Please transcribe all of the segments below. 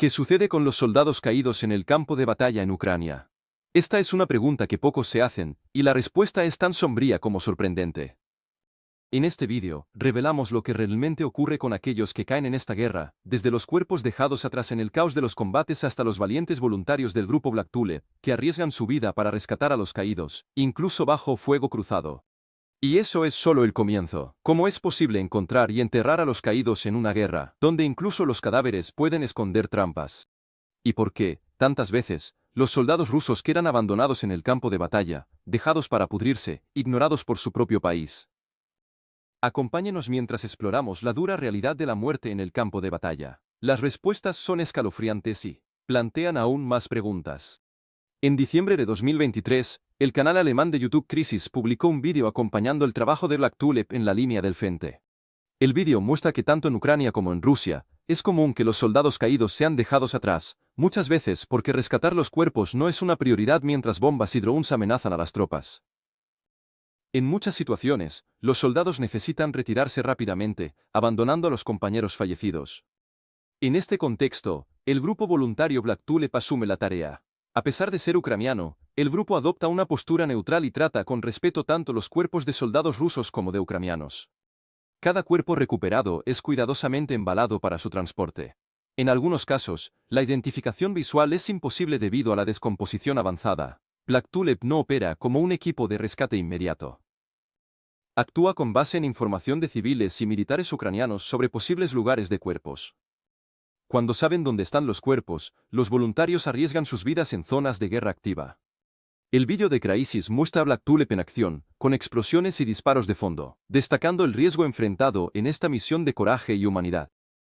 ¿Qué sucede con los soldados caídos en el campo de batalla en Ucrania? Esta es una pregunta que pocos se hacen, y la respuesta es tan sombría como sorprendente. En este vídeo, revelamos lo que realmente ocurre con aquellos que caen en esta guerra, desde los cuerpos dejados atrás en el caos de los combates hasta los valientes voluntarios del grupo Black Tulip, que arriesgan su vida para rescatar a los caídos, incluso bajo fuego cruzado. Y eso es solo el comienzo. ¿Cómo es posible encontrar y enterrar a los caídos en una guerra, donde incluso los cadáveres pueden esconder trampas? ¿Y por qué, tantas veces, los soldados rusos quedan abandonados en el campo de batalla, dejados para pudrirse, ignorados por su propio país? Acompáñenos mientras exploramos la dura realidad de la muerte en el campo de batalla. Las respuestas son escalofriantes y plantean aún más preguntas. En diciembre de 2023, el canal alemán de YouTube Crisis publicó un vídeo acompañando el trabajo de Black Tulip en la línea del frente. El vídeo muestra que tanto en Ucrania como en Rusia, es común que los soldados caídos sean dejados atrás, muchas veces porque rescatar los cuerpos no es una prioridad mientras bombas y drones amenazan a las tropas. En muchas situaciones, los soldados necesitan retirarse rápidamente, abandonando a los compañeros fallecidos. En este contexto, el grupo voluntario Black Tulip asume la tarea. A pesar de ser ucraniano, el grupo adopta una postura neutral y trata con respeto tanto los cuerpos de soldados rusos como de ucranianos. Cada cuerpo recuperado es cuidadosamente embalado para su transporte. En algunos casos, la identificación visual es imposible debido a la descomposición avanzada. Black Tulip no opera como un equipo de rescate inmediato. Actúa con base en información de civiles y militares ucranianos sobre posibles lugares de cuerpos. Cuando saben dónde están los cuerpos, los voluntarios arriesgan sus vidas en zonas de guerra activa. El vídeo de Crisis muestra a Black Tulip en acción, con explosiones y disparos de fondo, destacando el riesgo enfrentado en esta misión de coraje y humanidad.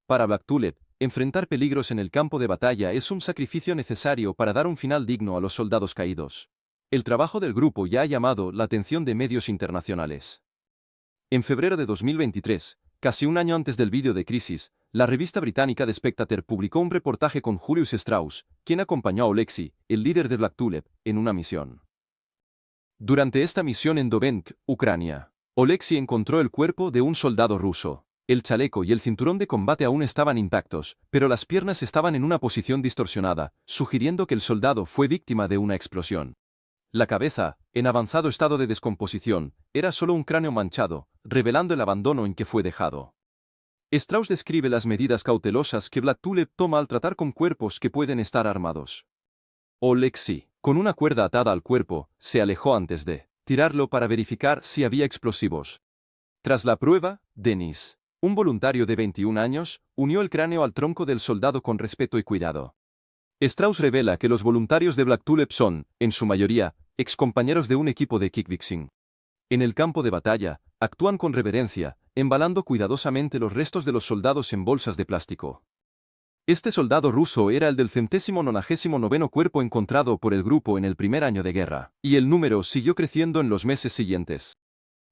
Para Black Tulip, enfrentar peligros en el campo de batalla es un sacrificio necesario para dar un final digno a los soldados caídos. El trabajo del grupo ya ha llamado la atención de medios internacionales. En febrero de 2023, casi un año antes del vídeo de Crisis, la revista británica The Spectator publicó un reportaje con Julius Strauss, quien acompañó a Oleksiy, el líder de Black Tulip, en una misión. Durante esta misión en Dobensk, Ucrania, Oleksiy encontró el cuerpo de un soldado ruso. El chaleco y el cinturón de combate aún estaban intactos, pero las piernas estaban en una posición distorsionada, sugiriendo que el soldado fue víctima de una explosión. La cabeza, en avanzado estado de descomposición, era solo un cráneo manchado, revelando el abandono en que fue dejado. Strauss describe las medidas cautelosas que Black Tulip toma al tratar con cuerpos que pueden estar armados. Oleksiy, con una cuerda atada al cuerpo, se alejó antes de tirarlo para verificar si había explosivos. Tras la prueba, Denis, un voluntario de 21 años, unió el cráneo al tronco del soldado con respeto y cuidado. Strauss revela que los voluntarios de Black Tulip son, en su mayoría, excompañeros de un equipo de kickboxing. En el campo de batalla, actúan con reverencia, embalando cuidadosamente los restos de los soldados en bolsas de plástico. Este soldado ruso era el del 199º cuerpo encontrado por el grupo en el primer año de guerra, y el número siguió creciendo en los meses siguientes.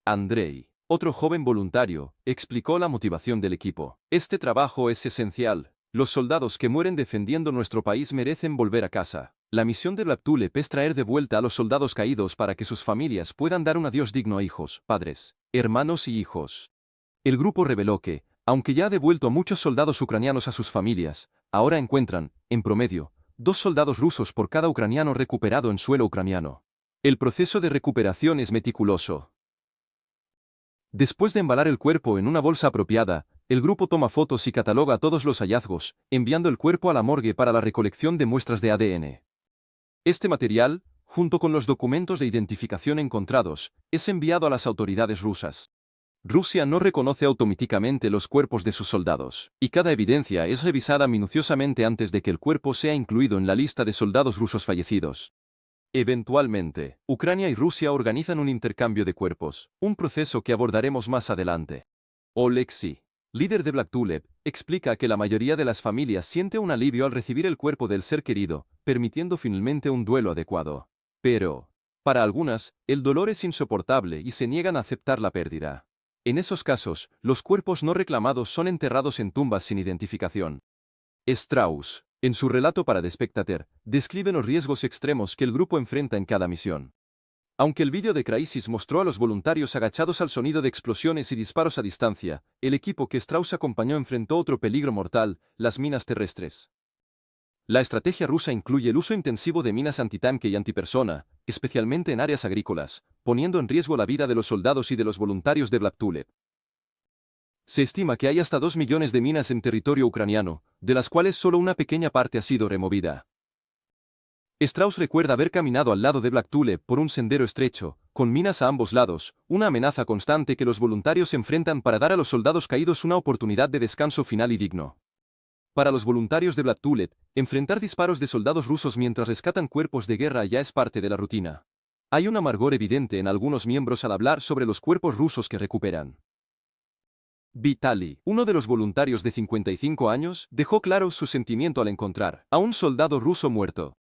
Andrei, otro joven voluntario, explicó la motivación del equipo. Este trabajo es esencial. Los soldados que mueren defendiendo nuestro país merecen volver a casa. La misión de Black Tulip es traer de vuelta a los soldados caídos para que sus familias puedan dar un adiós digno a hijos, padres, hermanos y hijos. El grupo reveló que, aunque ya ha devuelto a muchos soldados ucranianos a sus familias, ahora encuentran, en promedio, 2 soldados rusos por cada ucraniano recuperado en suelo ucraniano. El proceso de recuperación es meticuloso. Después de embalar el cuerpo en una bolsa apropiada, el grupo toma fotos y cataloga todos los hallazgos, enviando el cuerpo a la morgue para la recolección de muestras de ADN. Este material, junto con los documentos de identificación encontrados, es enviado a las autoridades rusas. Rusia no reconoce automáticamente los cuerpos de sus soldados, y cada evidencia es revisada minuciosamente antes de que el cuerpo sea incluido en la lista de soldados rusos fallecidos. Eventualmente, Ucrania y Rusia organizan un intercambio de cuerpos, un proceso que abordaremos más adelante. Oleksiy, líder de Black Tulip, explica que la mayoría de las familias siente un alivio al recibir el cuerpo del ser querido, permitiendo finalmente un duelo adecuado. Pero, para algunas, el dolor es insoportable y se niegan a aceptar la pérdida. En esos casos, los cuerpos no reclamados son enterrados en tumbas sin identificación. Strauss, en su relato para The Spectator, describe los riesgos extremos que el grupo enfrenta en cada misión. Aunque el vídeo de Crisis mostró a los voluntarios agachados al sonido de explosiones y disparos a distancia, el equipo que Strauss acompañó enfrentó otro peligro mortal, las minas terrestres. La estrategia rusa incluye el uso intensivo de minas antitanque y antipersona, especialmente en áreas agrícolas, poniendo en riesgo la vida de los soldados y de los voluntarios de Black Tulip. Se estima que hay hasta 2 millones de minas en territorio ucraniano, de las cuales solo una pequeña parte ha sido removida. Strauss recuerda haber caminado al lado de Black Tulip por un sendero estrecho, con minas a ambos lados, una amenaza constante que los voluntarios enfrentan para dar a los soldados caídos una oportunidad de descanso final y digno. Para los voluntarios de Black Tulip, enfrentar disparos de soldados rusos mientras rescatan cuerpos de guerra ya es parte de la rutina. Hay un amargor evidente en algunos miembros al hablar sobre los cuerpos rusos que recuperan. Vitaly, uno de los voluntarios de 55 años, dejó claro su sentimiento al encontrar a un soldado ruso muerto.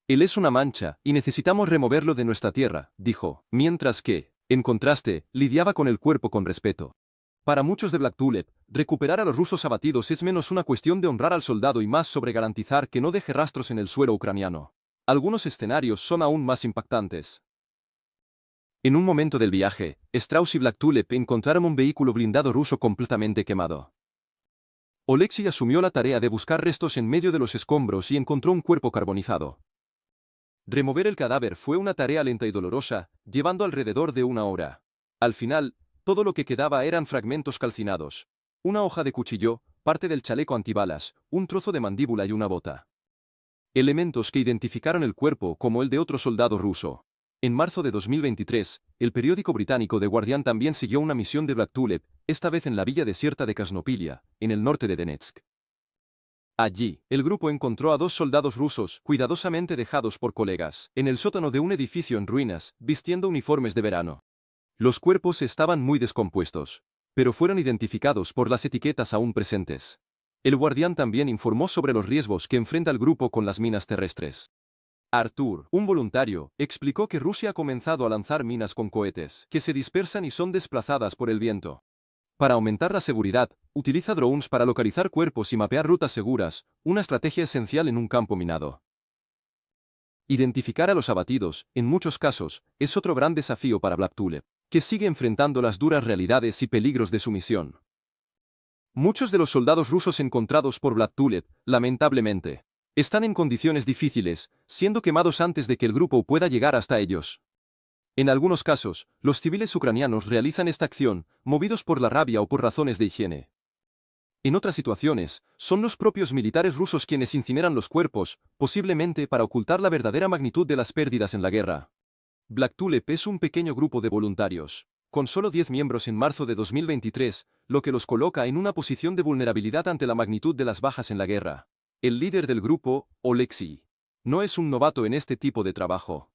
Él es una mancha, y necesitamos removerlo de nuestra tierra, dijo, mientras que, en contraste, lidiaba con el cuerpo con respeto. Para muchos de Black Tulip, recuperar a los rusos abatidos es menos una cuestión de honrar al soldado y más sobre garantizar que no deje rastros en el suelo ucraniano. Algunos escenarios son aún más impactantes. En un momento del viaje, Strauss y Black Tulip encontraron un vehículo blindado ruso completamente quemado. Oleksiy asumió la tarea de buscar restos en medio de los escombros y encontró un cuerpo carbonizado. Remover el cadáver fue una tarea lenta y dolorosa, llevando alrededor de 1 hora. Al final, todo lo que quedaba eran fragmentos calcinados. Una hoja de cuchillo, parte del chaleco antibalas, un trozo de mandíbula y una bota. Elementos que identificaron el cuerpo como el de otro soldado ruso. En marzo de 2023, el periódico británico The Guardian también siguió una misión de Black Tulip, esta vez en la villa desierta de Krasnopilia, en el norte de Donetsk. Allí, el grupo encontró a 2 soldados rusos, cuidadosamente dejados por colegas, en el sótano de un edificio en ruinas, vistiendo uniformes de verano. Los cuerpos estaban muy descompuestos, pero fueron identificados por las etiquetas aún presentes. El Guardián también informó sobre los riesgos que enfrenta el grupo con las minas terrestres. Artur, un voluntario, explicó que Rusia ha comenzado a lanzar minas con cohetes, que se dispersan y son desplazadas por el viento. Para aumentar la seguridad, utiliza drones para localizar cuerpos y mapear rutas seguras, una estrategia esencial en un campo minado. Identificar a los abatidos, en muchos casos, es otro gran desafío para Black Tulip, que sigue enfrentando las duras realidades y peligros de su misión. Muchos de los soldados rusos encontrados por Black Tulip, lamentablemente, están en condiciones difíciles, siendo quemados antes de que el grupo pueda llegar hasta ellos. En algunos casos, los civiles ucranianos realizan esta acción, movidos por la rabia o por razones de higiene. En otras situaciones, son los propios militares rusos quienes incineran los cuerpos, posiblemente para ocultar la verdadera magnitud de las pérdidas en la guerra. Black Tulip es un pequeño grupo de voluntarios, con solo 10 miembros en marzo de 2023, lo que los coloca en una posición de vulnerabilidad ante la magnitud de las bajas en la guerra. El líder del grupo, Oleksiy, no es un novato en este tipo de trabajo.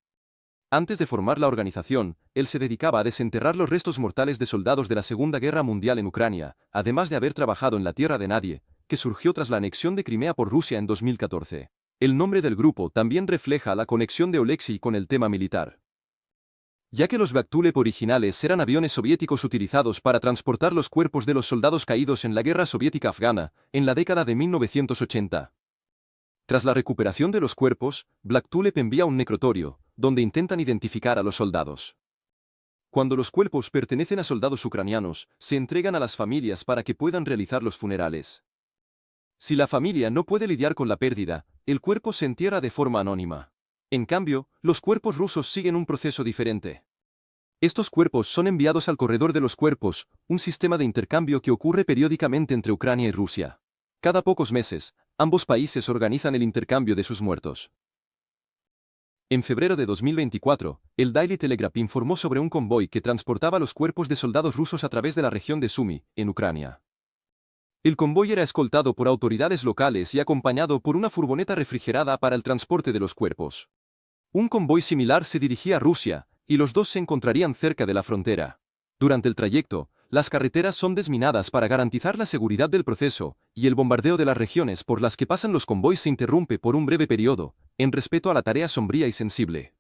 Antes de formar la organización, él se dedicaba a desenterrar los restos mortales de soldados de la Segunda Guerra Mundial en Ucrania, además de haber trabajado en la Tierra de Nadie, que surgió tras la anexión de Crimea por Rusia en 2014. El nombre del grupo también refleja la conexión de Oleksiy con el tema militar. Ya que los Black Tulip originales eran aviones soviéticos utilizados para transportar los cuerpos de los soldados caídos en la guerra soviética afgana, en la década de 1980. Tras la recuperación de los cuerpos, Black Tulip envía un necrotorio, donde intentan identificar a los soldados. Cuando los cuerpos pertenecen a soldados ucranianos, se entregan a las familias para que puedan realizar los funerales. Si la familia no puede lidiar con la pérdida, el cuerpo se entierra de forma anónima. En cambio, los cuerpos rusos siguen un proceso diferente. Estos cuerpos son enviados al corredor de los cuerpos, un sistema de intercambio que ocurre periódicamente entre Ucrania y Rusia. Cada pocos meses, ambos países organizan el intercambio de sus muertos. En febrero de 2024, el Daily Telegraph informó sobre un convoy que transportaba los cuerpos de soldados rusos a través de la región de Sumy, en Ucrania. El convoy era escoltado por autoridades locales y acompañado por una furgoneta refrigerada para el transporte de los cuerpos. Un convoy similar se dirigía a Rusia, y los dos se encontrarían cerca de la frontera. Durante el trayecto, las carreteras son desminadas para garantizar la seguridad del proceso, y el bombardeo de las regiones por las que pasan los convoys se interrumpe por un breve periodo, en respeto a la tarea sombría y sensible.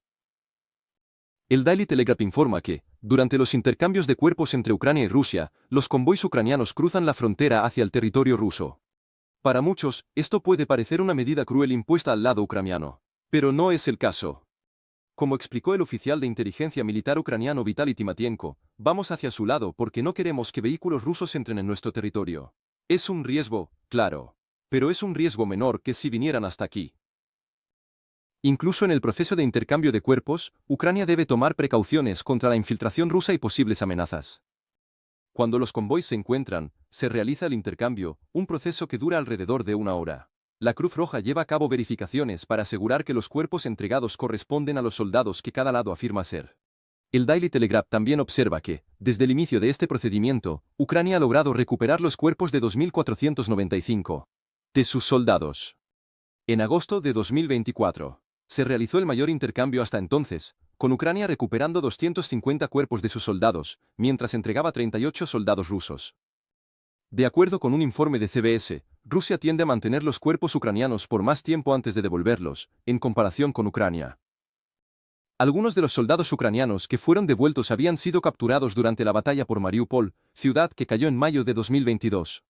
El Daily Telegraph informa que, durante los intercambios de cuerpos entre Ucrania y Rusia, los convoys ucranianos cruzan la frontera hacia el territorio ruso. Para muchos, esto puede parecer una medida cruel impuesta al lado ucraniano. Pero no es el caso. Como explicó el oficial de inteligencia militar ucraniano Vitaly Timatienko, vamos hacia su lado porque no queremos que vehículos rusos entren en nuestro territorio. Es un riesgo, claro. Pero es un riesgo menor que si vinieran hasta aquí. Incluso en el proceso de intercambio de cuerpos, Ucrania debe tomar precauciones contra la infiltración rusa y posibles amenazas. Cuando los convoys se encuentran, se realiza el intercambio, un proceso que dura alrededor de una hora. La Cruz Roja lleva a cabo verificaciones para asegurar que los cuerpos entregados corresponden a los soldados que cada lado afirma ser. El Daily Telegraph también observa que, desde el inicio de este procedimiento, Ucrania ha logrado recuperar los cuerpos de 2.495 de sus soldados. En agosto de 2024, se realizó el mayor intercambio hasta entonces, con Ucrania recuperando 250 cuerpos de sus soldados, mientras entregaba 38 soldados rusos. De acuerdo con un informe de CBS, Rusia tiende a mantener los cuerpos ucranianos por más tiempo antes de devolverlos, en comparación con Ucrania. Algunos de los soldados ucranianos que fueron devueltos habían sido capturados durante la batalla por Mariupol, ciudad que cayó en mayo de 2022.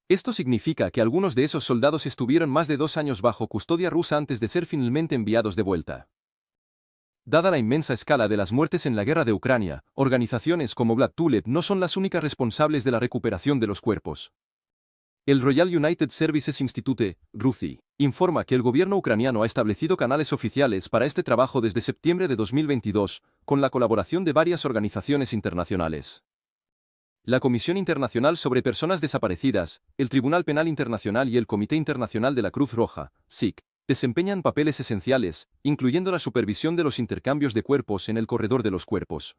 Esto significa que algunos de esos soldados estuvieron más de 2 años bajo custodia rusa antes de ser finalmente enviados de vuelta. Dada la inmensa escala de las muertes en la guerra de Ucrania, organizaciones como Black Tulip no son las únicas responsables de la recuperación de los cuerpos. El Royal United Services Institute, RUSI, informa que el gobierno ucraniano ha establecido canales oficiales para este trabajo desde septiembre de 2022, con la colaboración de varias organizaciones internacionales. La Comisión Internacional sobre Personas Desaparecidas, el Tribunal Penal Internacional y el Comité Internacional de la Cruz Roja, SIC, desempeñan papeles esenciales, incluyendo la supervisión de los intercambios de cuerpos en el corredor de los cuerpos.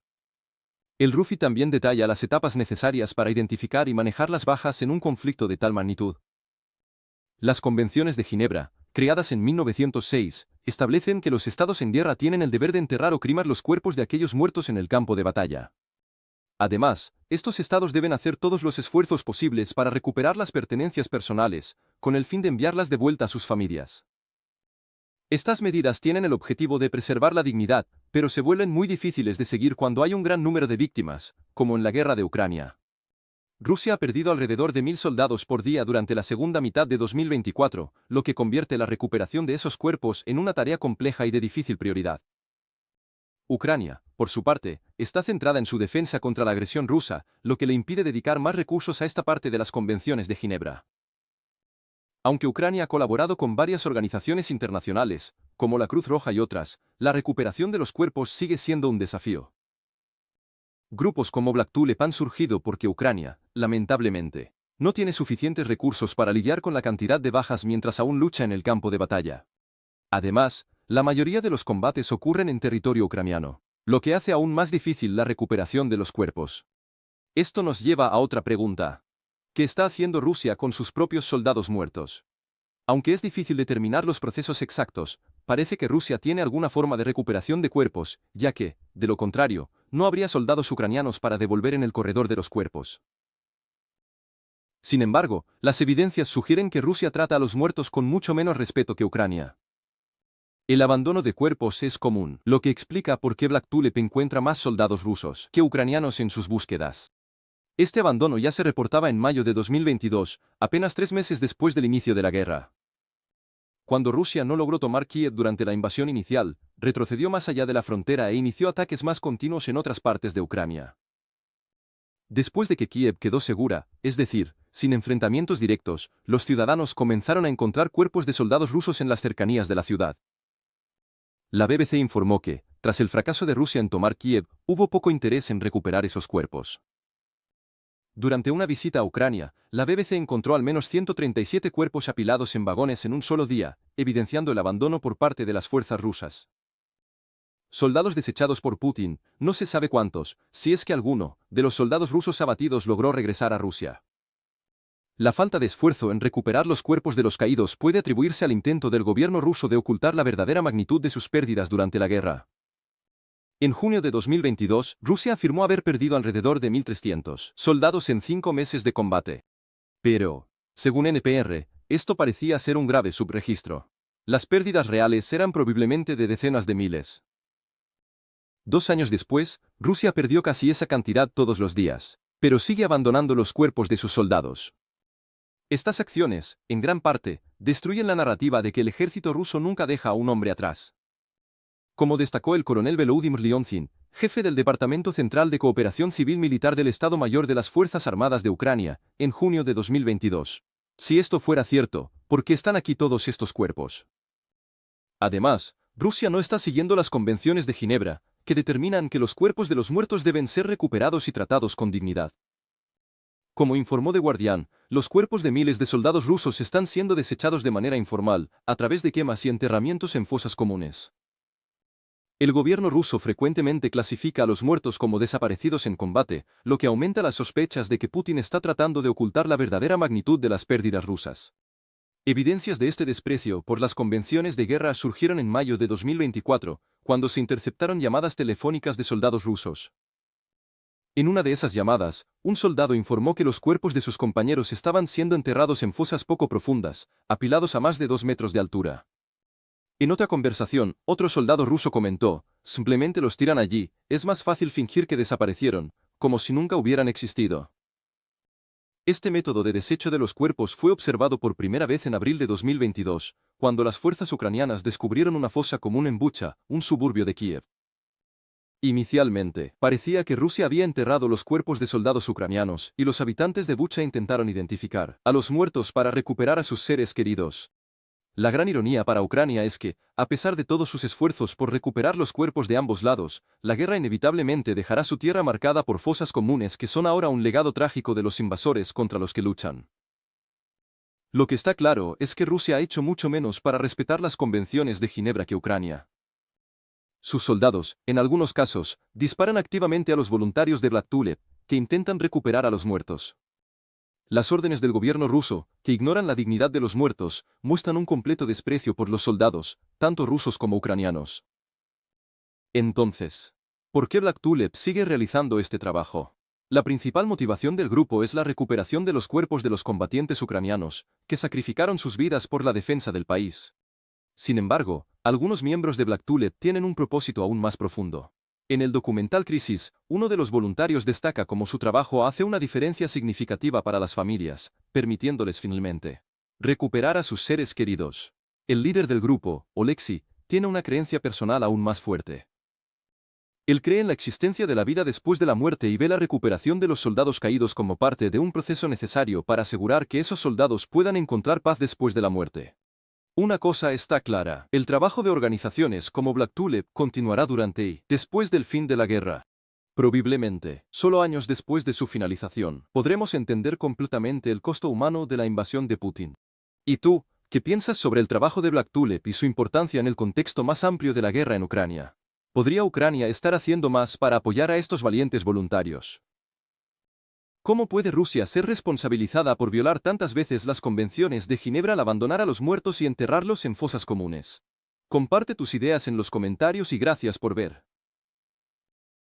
El RUFI también detalla las etapas necesarias para identificar y manejar las bajas en un conflicto de tal magnitud. Las Convenciones de Ginebra, creadas en 1906, establecen que los estados en guerra tienen el deber de enterrar o cremar los cuerpos de aquellos muertos en el campo de batalla. Además, estos estados deben hacer todos los esfuerzos posibles para recuperar las pertenencias personales, con el fin de enviarlas de vuelta a sus familias. Estas medidas tienen el objetivo de preservar la dignidad, pero se vuelven muy difíciles de seguir cuando hay un gran número de víctimas, como en la guerra de Ucrania. Rusia ha perdido alrededor de 1.000 soldados por día durante la segunda mitad de 2024, lo que convierte la recuperación de esos cuerpos en una tarea compleja y de difícil prioridad. Ucrania, por su parte, está centrada en su defensa contra la agresión rusa, lo que le impide dedicar más recursos a esta parte de las convenciones de Ginebra. Aunque Ucrania ha colaborado con varias organizaciones internacionales, como la Cruz Roja y otras, la recuperación de los cuerpos sigue siendo un desafío. Grupos como Black Tulip han surgido porque Ucrania, lamentablemente, no tiene suficientes recursos para lidiar con la cantidad de bajas mientras aún lucha en el campo de batalla. Además, la mayoría de los combates ocurren en territorio ucraniano, lo que hace aún más difícil la recuperación de los cuerpos. Esto nos lleva a otra pregunta. ¿Qué está haciendo Rusia con sus propios soldados muertos? Aunque es difícil determinar los procesos exactos, parece que Rusia tiene alguna forma de recuperación de cuerpos, ya que, de lo contrario, no habría soldados ucranianos para devolver en el corredor de los cuerpos. Sin embargo, las evidencias sugieren que Rusia trata a los muertos con mucho menos respeto que Ucrania. El abandono de cuerpos es común, lo que explica por qué Black Tulip encuentra más soldados rusos que ucranianos en sus búsquedas. Este abandono ya se reportaba en mayo de 2022, apenas 3 meses después del inicio de la guerra. Cuando Rusia no logró tomar Kiev durante la invasión inicial, retrocedió más allá de la frontera e inició ataques más continuos en otras partes de Ucrania. Después de que Kiev quedó segura, es decir, sin enfrentamientos directos, los ciudadanos comenzaron a encontrar cuerpos de soldados rusos en las cercanías de la ciudad. La BBC informó que, tras el fracaso de Rusia en tomar Kiev, hubo poco interés en recuperar esos cuerpos. Durante una visita a Ucrania, la BBC encontró al menos 137 cuerpos apilados en vagones en un solo día, evidenciando el abandono por parte de las fuerzas rusas. Soldados desechados por Putin, no se sabe cuántos, si es que alguno, de los soldados rusos abatidos logró regresar a Rusia. La falta de esfuerzo en recuperar los cuerpos de los caídos puede atribuirse al intento del gobierno ruso de ocultar la verdadera magnitud de sus pérdidas durante la guerra. En junio de 2022, Rusia afirmó haber perdido alrededor de 1.300 soldados en 5 meses de combate. Pero, según NPR, esto parecía ser un grave subregistro. Las pérdidas reales eran probablemente de decenas de miles. 2 años después, Rusia perdió casi esa cantidad todos los días, pero sigue abandonando los cuerpos de sus soldados. Estas acciones, en gran parte, destruyen la narrativa de que el ejército ruso nunca deja a un hombre atrás. Como destacó el coronel Volodymyr Leontzin, jefe del Departamento Central de Cooperación Civil Militar del Estado Mayor de las Fuerzas Armadas de Ucrania, en junio de 2022. Si esto fuera cierto, ¿por qué están aquí todos estos cuerpos? Además, Rusia no está siguiendo las convenciones de Ginebra, que determinan que los cuerpos de los muertos deben ser recuperados y tratados con dignidad. Como informó The Guardian, los cuerpos de miles de soldados rusos están siendo desechados de manera informal, a través de quemas y enterramientos en fosas comunes. El gobierno ruso frecuentemente clasifica a los muertos como desaparecidos en combate, lo que aumenta las sospechas de que Putin está tratando de ocultar la verdadera magnitud de las pérdidas rusas. Evidencias de este desprecio por las convenciones de guerra surgieron en mayo de 2024, cuando se interceptaron llamadas telefónicas de soldados rusos. En una de esas llamadas, un soldado informó que los cuerpos de sus compañeros estaban siendo enterrados en fosas poco profundas, apilados a más de 2 metros de altura. En otra conversación, otro soldado ruso comentó, simplemente los tiran allí, es más fácil fingir que desaparecieron, como si nunca hubieran existido. Este método de desecho de los cuerpos fue observado por primera vez en abril de 2022, cuando las fuerzas ucranianas descubrieron una fosa común en Bucha, un suburbio de Kiev. Inicialmente, parecía que Rusia había enterrado los cuerpos de soldados ucranianos, y los habitantes de Bucha intentaron identificar a los muertos para recuperar a sus seres queridos. La gran ironía para Ucrania es que, a pesar de todos sus esfuerzos por recuperar los cuerpos de ambos lados, la guerra inevitablemente dejará su tierra marcada por fosas comunes que son ahora un legado trágico de los invasores contra los que luchan. Lo que está claro es que Rusia ha hecho mucho menos para respetar las convenciones de Ginebra que Ucrania. Sus soldados, en algunos casos, disparan activamente a los voluntarios de Black Tulip, que intentan recuperar a los muertos. Las órdenes del gobierno ruso, que ignoran la dignidad de los muertos, muestran un completo desprecio por los soldados, tanto rusos como ucranianos. Entonces, ¿por qué Black Tulip sigue realizando este trabajo? La principal motivación del grupo es la recuperación de los cuerpos de los combatientes ucranianos, que sacrificaron sus vidas por la defensa del país. Sin embargo, algunos miembros de Black Tulip tienen un propósito aún más profundo. En el documental Crisis, uno de los voluntarios destaca cómo su trabajo hace una diferencia significativa para las familias, permitiéndoles finalmente recuperar a sus seres queridos. El líder del grupo, Oleksiy, tiene una creencia personal aún más fuerte. Él cree en la existencia de la vida después de la muerte y ve la recuperación de los soldados caídos como parte de un proceso necesario para asegurar que esos soldados puedan encontrar paz después de la muerte. Una cosa está clara, el trabajo de organizaciones como Black Tulip continuará durante y después del fin de la guerra. Probablemente, solo años después de su finalización, podremos entender completamente el costo humano de la invasión de Putin. ¿Y tú, qué piensas sobre el trabajo de Black Tulip y su importancia en el contexto más amplio de la guerra en Ucrania? ¿Podría Ucrania estar haciendo más para apoyar a estos valientes voluntarios? ¿Cómo puede Rusia ser responsabilizada por violar tantas veces las convenciones de Ginebra al abandonar a los muertos y enterrarlos en fosas comunes? Comparte tus ideas en los comentarios y gracias por ver.